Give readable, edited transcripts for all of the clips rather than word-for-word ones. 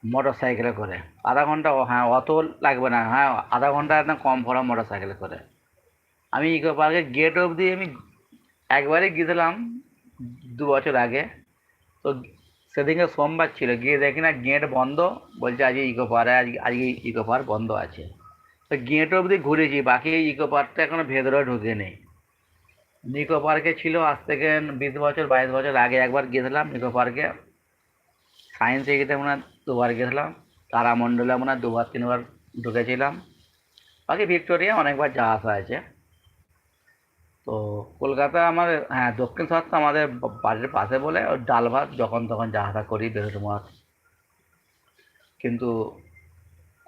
Motor সাইকেলে করে। আধা ঘন্টা, হ্যাঁ অত লাগবে না, হ্যাঁ আধা ঘন্টা একদম কম ভাড়া মোটর সাইকেলে করে। আমি ইকো পার্কের গেট অবধি আমি একবারই গিয়েছিলাম 2 বছর আগে। তো সেদিনকে সোমবার ছিল, গিয়ে দেখি না গেট বন্ধ। বলছে আজকে ইকো পার্কে, আজকে আজকে ইকো পার্ক বন্ধ আছে। তো গেট অবধি ঘুরেছি, বাকি ইকো পার্কটা এখনো ভেতরে ঢুকে নেই। নিকো পার্কে ছিল আজ থেকে 20 বছর 22 বছর আগে একবার গিয়েছিলাম নিকো পার্কে। সায়েন্স সিটিতে মনে হয় 2বার গেছিলাম। তারামণ্ডলে মনে হয় 2-3বার ঢুকেছিলাম। বাকি ভিক্টোরিয়া অনেকবার যাওয়া আসা আছে। তো কলকাতা আমার, হ্যাঁ দক্ষিণ শহর তো আমাদের বাড়ির পাশে বলে ওর ডাল ভাত যখন তখন যাওয়া আসা করি বৃহস্পতিবার। কিন্তু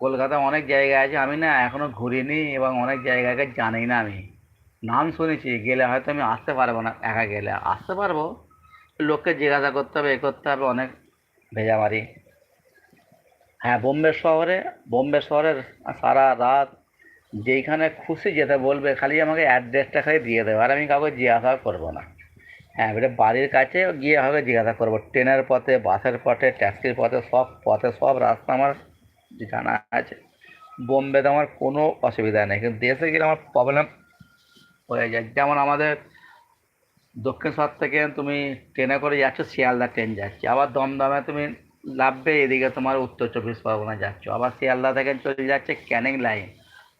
কলকাতা অনেক জায়গা আছে আমি না এখনো ঘুরিনি, এবং অনেক জায়গাকে জানি না আমি। নাম শুনেছি, গেলে হয়তো আমি আসতে পারবো না, একা গেলে আসতে পারবো, লোককে জিজ্ঞাসা করতে হবে, এ করতে হবে, অনেক ভেজামারি। হ্যাঁ বোম্বে শহরে সারা রাত যেইখানে খুশি যেতে বলবে, খালি আমাকে অ্যাড্রেসটা খালি দিয়ে দেবে, আর আমি কাউকে জিজ্ঞাসা করবো না। হ্যাঁ এবারে বাড়ির কাছে গিয়ে হবে জিজ্ঞাসা করবো, ট্রেনের পথে, বাসের পথে, ট্যাক্সির পথে সব রাস্তা আমার জানা আছে। বোম্বেতে আমার কোনো অসুবিধা নেই, কিন্তু দেশে গেলে আমার প্রবলেম হয়ে যায়। যেমন আমাদের দক্ষিণ শহর থেকে তুমি ট্রেনে করে যাচ্ছ, শিয়ালদা ট্রেন যাচ্ছে, আবার দমদমে তুমি নামবে, এদিকে তোমার উত্তর চব্বিশ পরগনা যাচ্ছ, আবার শিয়ালদা থেকে চলে যাচ্ছে ক্যানিং লাইন,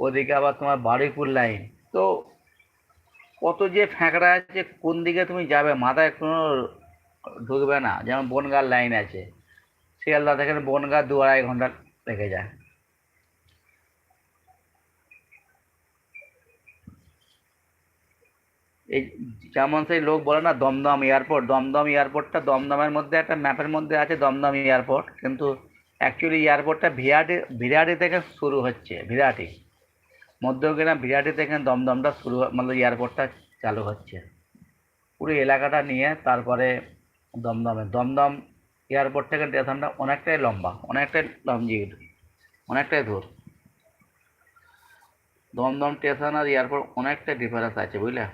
ওদিকে আবার তোমার বারুইপুর লাইন। তো কত যে ফ্যাঁকড়া আছে, কোন দিকে তুমি যাবে মাথায় কোনো ঢুকবে না। যেমন বনগাঁর লাইন আছে, শিয়ালদা থেকে বনগাঁ 2-2.5 ঘন্টা লেগে যায়। এই যেমন সেই লোক বলে না দমদম এয়ারপোর্ট, দমদম এয়ারপোর্টটা দমদমের মধ্যে একটা ম্যাপের মধ্যে আছে দমদম এয়ারপোর্ট, কিন্তু অ্যাকচুয়ালি এয়ারপোর্টটা ভিরাটি থেকে শুরু হচ্ছে, ভিরাটি মধ্যগ্রাম ভিরাটি থেকে দমদমটা শুরু, মানে এয়ারপোর্টটা চালু হচ্ছে পুরো এলাকাটা নিয়ে। তারপরে দমদম এয়ারপোর্ট থেকে স্টেশনটা অনেকটাই লম্বা, অনেকটাই লঞ্জির, অনেকটাই দূর। দমদম স্টেশন আর এয়ারপোর্ট অনেকটা ডিফারেন্স আছে বুঝলে।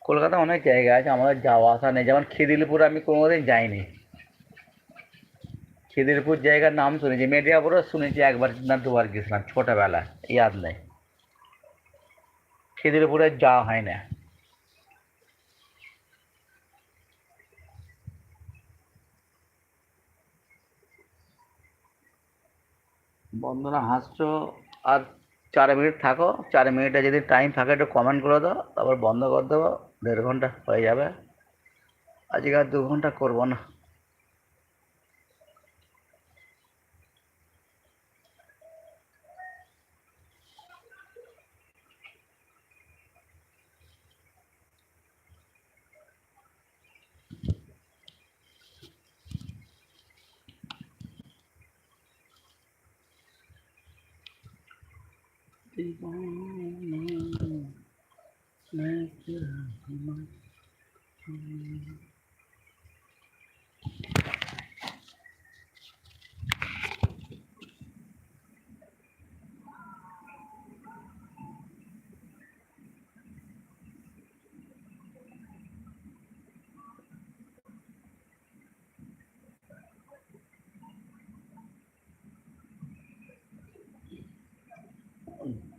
কলকাতা অনেক জায়গা আছে আমাদের যাওয়া আসা নেই, যেমন খিদিরপুর আমি কোনোদিন যাইনি। খিদিরপুর জায়গার নাম শুনেছি, মেদিয়াপুরও শুনেছি, একবার না 2বার গেছিলাম ছোটবেলায়, ইয়াদ নেই। খিদিরপুরে যাওয়া হয় না। বন্ধুরা হাসছো, আর 4 মিনিট থাকো, 4 মিনিটে যদি টাইম থাকে একটু কমেন্ট করে দাও, তারপর বন্ধ করে দেবো। 1.5 ঘন্টা হয়ে যাবে, আজকে আর 2 ঘন্টা করবো না।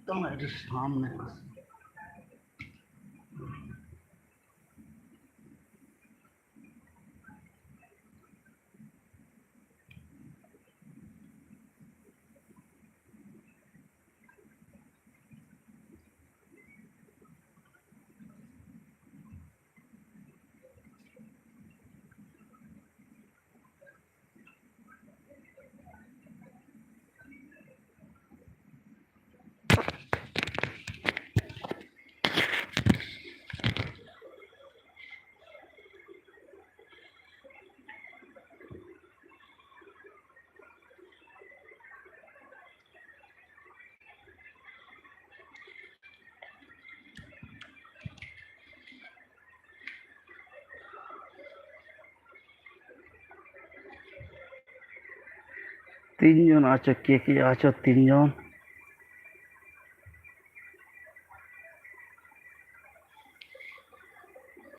তোমার একটু সামনে আসো। তিনজন আছো, কে কে আছো 3 জন?